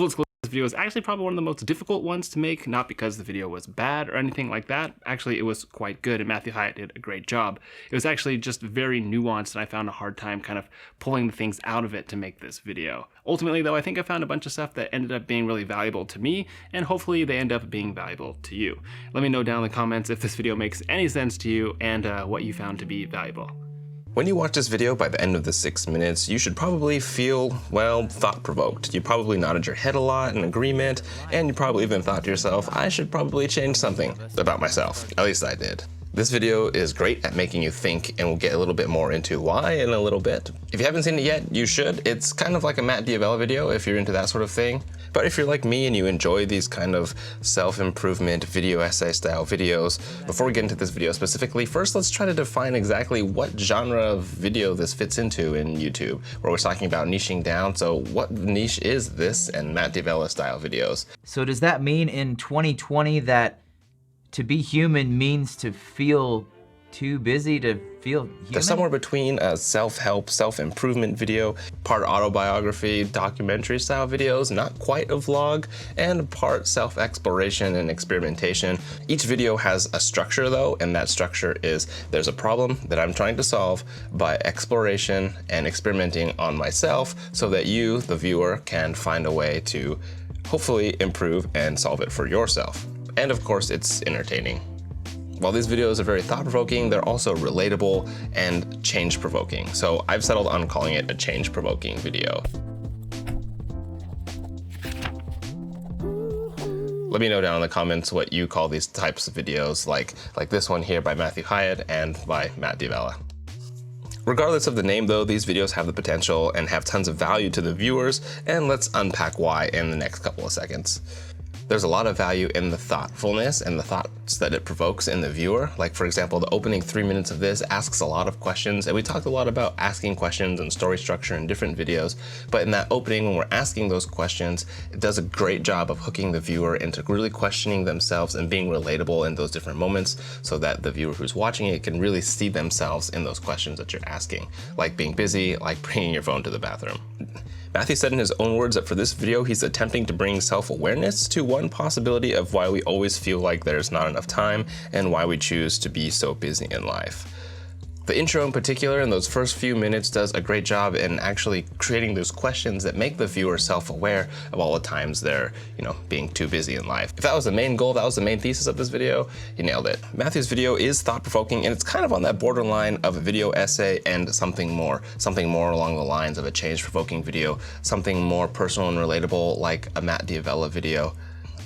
Full disclosure, this video is actually probably one of the most difficult ones to make, not because the video was bad or anything like that. Actually, it was quite good, and Matthew Hyatt did a great job. It was actually just very nuanced, and I found a hard time kind of pulling the things out of it to make this video. Ultimately, though, I think I found a bunch of stuff that ended up being really valuable to me, and hopefully they end up being valuable to you. Let me know down in the comments if this video makes any sense to you and what you found to be valuable. When you watch this video, by the end of the 6 minutes, you should probably feel, well, thought-provoked. You probably nodded your head a lot in agreement, and you probably even thought to yourself, I should probably change something about myself. At least I did. This video is great at making you think, and we'll get a little bit more into why in a little bit. If you haven't seen it yet, you should. It's kind of like a Matt D'Avella video if you're into that sort of thing. But if you're like me and you enjoy these kind of self-improvement video essay style videos, before we get into this video specifically, first let's try to define exactly what genre of video this fits into in YouTube, where we're talking about niching down. So what niche is this and Matt D'Avella style videos? So does that mean in 2020 that to be human means to feel too busy to feel human? They're somewhere between a self-help, self-improvement video, part autobiography, documentary style videos, not quite a vlog, and part self-exploration and experimentation. Each video has a structure though, and that structure is there's a problem that I'm trying to solve by exploration and experimenting on myself so that you, the viewer, can find a way to hopefully improve and solve it for yourself. And of course, it's entertaining. While these videos are very thought-provoking, they're also relatable and change-provoking. So I've settled on calling it a change-provoking video. Let me know down in the comments what you call these types of videos, like this one here by Matthew Hyatt and by Matt D'Avella. Regardless of the name though, these videos have the potential and have tons of value to the viewers, and let's unpack why in the next couple of seconds. There's a lot of value in the thoughtfulness and the thoughts that it provokes in the viewer. Like for example, the opening 3 minutes of this asks a lot of questions, and we talked a lot about asking questions and story structure in different videos, but in that opening when we're asking those questions, it does a great job of hooking the viewer into really questioning themselves and being relatable in those different moments so that the viewer who's watching it can really see themselves in those questions that you're asking, like being busy, like bringing your phone to the bathroom. Matthew said in his own words that for this video, he's attempting to bring self-awareness to one possibility of why we always feel like there's not enough time and why we choose to be so busy in life. The intro in particular, in those first few minutes, does a great job in actually creating those questions that make the viewer self-aware of all the times they're, being too busy in life. If that was the main goal, that was the main thesis of this video, you nailed it. Matthew's video is thought-provoking, and it's kind of on that borderline of a video essay and something more along the lines of a change-provoking video, something more personal and relatable like a Matt D'Avella video.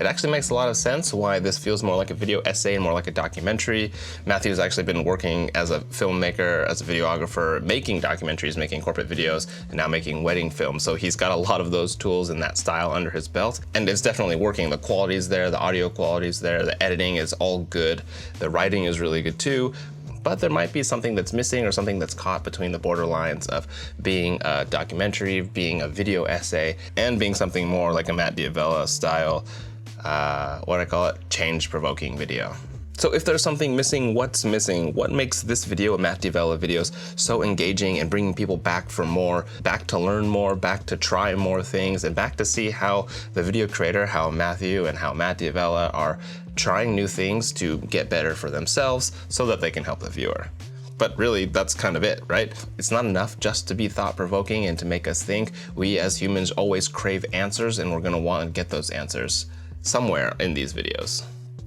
It actually makes a lot of sense why this feels more like a video essay and more like a documentary. Matthew's actually been working as a filmmaker, as a videographer, making documentaries, making corporate videos, and now making wedding films. So he's got a lot of those tools in that style under his belt, and it's definitely working. The quality is there, the audio quality is there, the editing is all good, the writing is really good too. But there might be something that's missing or something that's caught between the borderlines of being a documentary, being a video essay, and being something more like a Matt D'Avella style, change-provoking video. So if there's something missing, what's missing? What makes this video, Matt D'Avella videos, so engaging and bringing people back for more, back to learn more, back to try more things, and back to see how the video creator, how Matthew and how Matt D'Avella are trying new things to get better for themselves so that they can help the viewer? But really, that's kind of it, right? It's not enough just to be thought-provoking and to make us think. We as humans always crave answers, and we're gonna want to get those answers somewhere in these videos.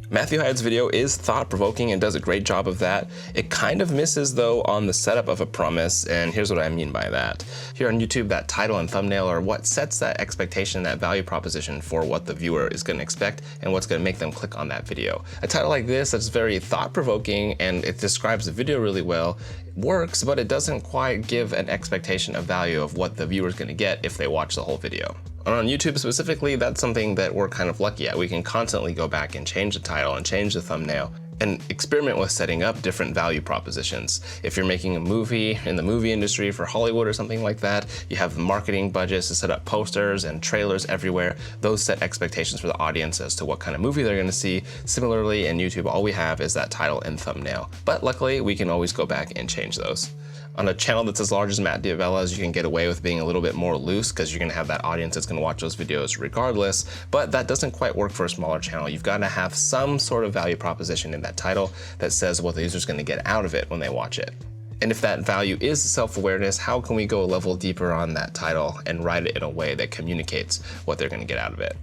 Matthew Hyatt's video is thought-provoking and does a great job of that. It kind of misses though on the setup of a promise, and here's what I mean by that. Here on YouTube, that title and thumbnail are what sets that expectation, that value proposition for what the viewer is going to expect and what's going to make them click on that video. A title like this that's very thought-provoking and it describes the video really well works, but it doesn't quite give an expectation of value of what the viewer is going to get if they watch the whole video. And on YouTube specifically, that's something that we're kind of lucky at. We can constantly go back and change the title and change the thumbnail and experiment with setting up different value propositions. If you're making a movie in the movie industry for Hollywood or something like that, you have the marketing budgets to set up posters and trailers everywhere. Those set expectations for the audience as to what kind of movie they're gonna see. Similarly, in YouTube, all we have is that title and thumbnail. But luckily, we can always go back and change those. On a channel that's as large as Matt D'Avella's, you can get away with being a little bit more loose because you're gonna have that audience that's gonna watch those videos regardless, but that doesn't quite work for a smaller channel. You've gotta have some sort of value proposition in that title that says what the user's gonna get out of it when they watch it. And if that value is self-awareness, how can we go a level deeper on that title and write it in a way that communicates what they're gonna get out of it?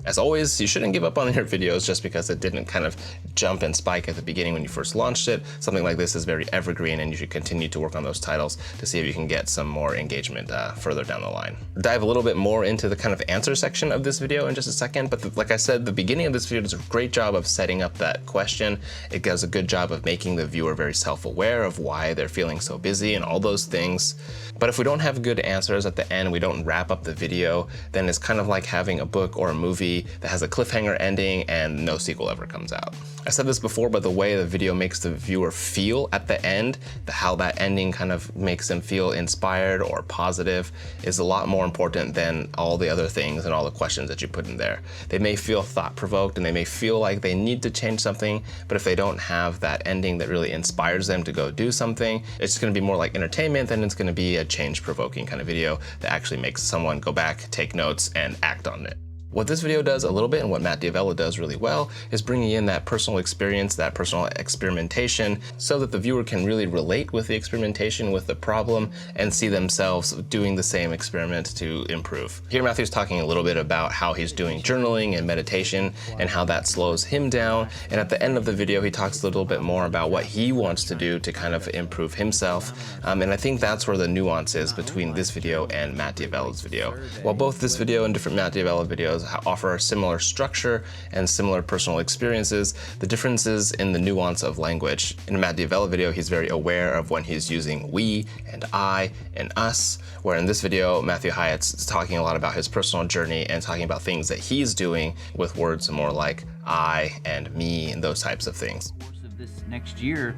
As always, you shouldn't give up on your videos just because it didn't kind of jump and spike at the beginning when you first launched it. Something like this is very evergreen, and you should continue to work on those titles to see if you can get some more engagement further down the line. Dive a little bit more into the kind of answer section of this video in just a second, but like I said, the beginning of this video does a great job of setting up that question. It does a good job of making the viewer very self-aware of why they're feeling so busy and all those things. But if we don't have good answers at the end, we don't wrap up the video, then it's kind of like having a book or a movie that has a cliffhanger ending and no sequel ever comes out. I said this before, but the way the video makes the viewer feel at the end, how that ending kind of makes them feel inspired or positive, is a lot more important than all the other things and all the questions that you put in there. They may feel thought-provoked and they may feel like they need to change something, but if they don't have that ending that really inspires them to go do something, it's just gonna be more like entertainment than it's gonna be a change-provoking kind of video that actually makes someone go back, take notes, and act on it. What this video does a little bit, and what Matt D'Avella does really well, is bringing in that personal experience, that personal experimentation, so that the viewer can really relate with the experimentation, with the problem, and see themselves doing the same experiment to improve. Here Matthew's talking a little bit about how he's doing journaling and meditation, and how that slows him down, and at the end of the video he talks a little bit more about what he wants to do to kind of improve himself, and I think that's where the nuance is between this video and Matt D'Avella's video. While both this video and different Matt D'Avella videos offer a similar structure and similar personal experiences, the differences in the nuance of language. In a Matt D'Avella video, he's very aware of when he's using we and I and us, where in this video, Matthew Hyatt's talking a lot about his personal journey and talking about things that he's doing with words more like I and me and those types of things. Over the course of this next year,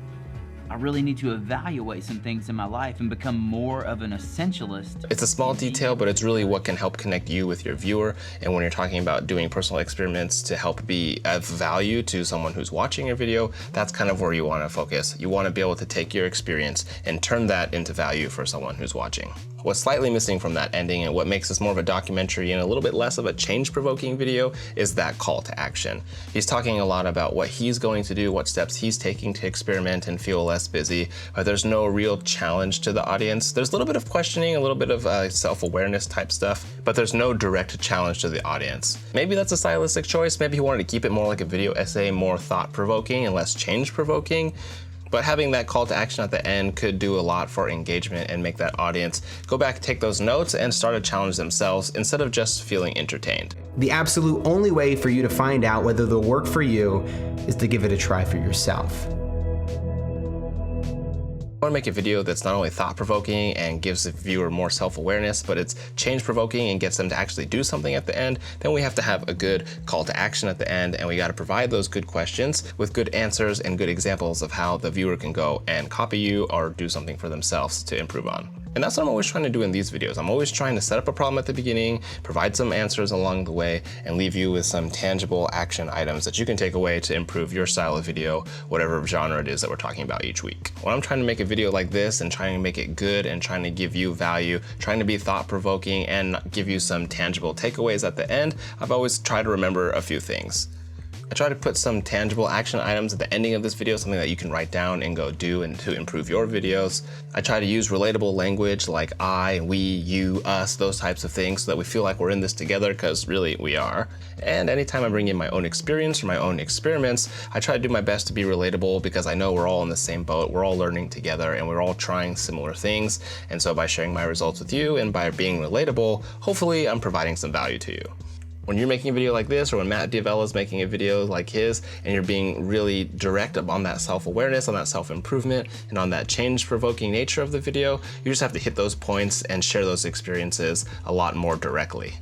I really need to evaluate some things in my life and become more of an essentialist. It's a small detail, but it's really what can help connect you with your viewer. And when you're talking about doing personal experiments to help be of value to someone who's watching your video, that's kind of where you want to focus. You want to be able to take your experience and turn that into value for someone who's watching. What's slightly missing from that ending and what makes this more of a documentary and a little bit less of a change-provoking video is that call to action. He's talking a lot about what he's going to do, what steps he's taking to experiment and feel less busy, but there's no real challenge to the audience. There's a little bit of questioning, a little bit of self-awareness type stuff, but there's no direct challenge to the audience. Maybe that's a stylistic choice. Maybe he wanted to keep it more like a video essay, more thought-provoking and less change-provoking. But having that call to action at the end could do a lot for engagement and make that audience go back, take those notes, and start to challenge themselves instead of just feeling entertained. The absolute only way for you to find out whether they'll work for you is to give it a try for yourself. I want to make a video that's not only thought-provoking and gives the viewer more self-awareness, but it's change-provoking and gets them to actually do something at the end. Then we have to have a good call to action at the end, and we got to provide those good questions with good answers and good examples of how the viewer can go and copy you or do something for themselves to improve on. And that's what I'm always trying to do in these videos. I'm always trying to set up a problem at the beginning, provide some answers along the way, and leave you with some tangible action items that you can take away to improve your style of video, whatever genre it is that we're talking about each week. When I'm trying to make a video like this and trying to make it good and trying to give you value, trying to be thought-provoking and give you some tangible takeaways at the end, I've always tried to remember a few things. I try to put some tangible action items at the ending of this video, something that you can write down and go do and to improve your videos. I try to use relatable language like I, we, you, us, those types of things so that we feel like we're in this together, because really we are. And anytime I bring in my own experience or my own experiments, I try to do my best to be relatable because I know we're all in the same boat, we're all learning together, and we're all trying similar things. And so by sharing my results with you and by being relatable, hopefully I'm providing some value to you. When you're making a video like this, or when Matt D'Avella is making a video like his, and you're being really direct on that self-awareness, on that self-improvement, and on that change-provoking nature of the video, you just have to hit those points and share those experiences a lot more directly.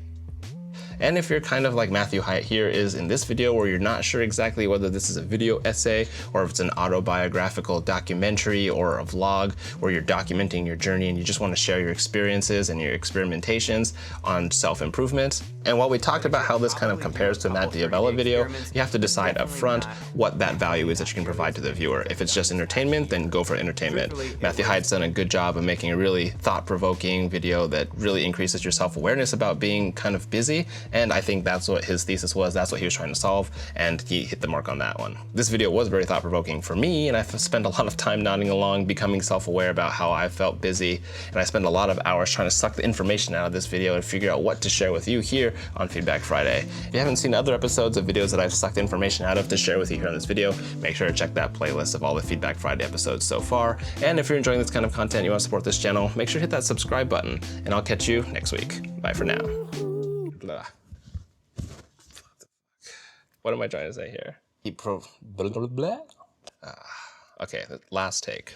And if you're kind of like Matthew Hyatt here is in this video, where you're not sure exactly whether this is a video essay or if it's an autobiographical documentary or a vlog where you're documenting your journey and you just want to share your experiences and your experimentations on self-improvement. And while we talked about how this kind of compares to a Matt D'Avella video, you have to decide up front what that value is that you can provide to the viewer. If it's just entertainment, then go for entertainment. Matthew Hyatt's done a good job of making a really thought-provoking video that really increases your self-awareness about being kind of busy, and I think that's what his thesis was, that's what he was trying to solve, and he hit the mark on that one. This video was very thought-provoking for me, and I've spent a lot of time nodding along, becoming self-aware about how I felt busy, and I spent a lot of hours trying to suck the information out of this video and figure out what to share with you here on Feedback Friday. If you haven't seen other episodes of videos that I've sucked information out of to share with you here on this video, make sure to check that playlist of all the Feedback Friday episodes so far. And if you're enjoying this kind of content, you want to support this channel, make sure to hit that subscribe button, and I'll catch you next week. Bye for now. Blah. What am I trying to say here? Blah, blah, blah. Okay, last take.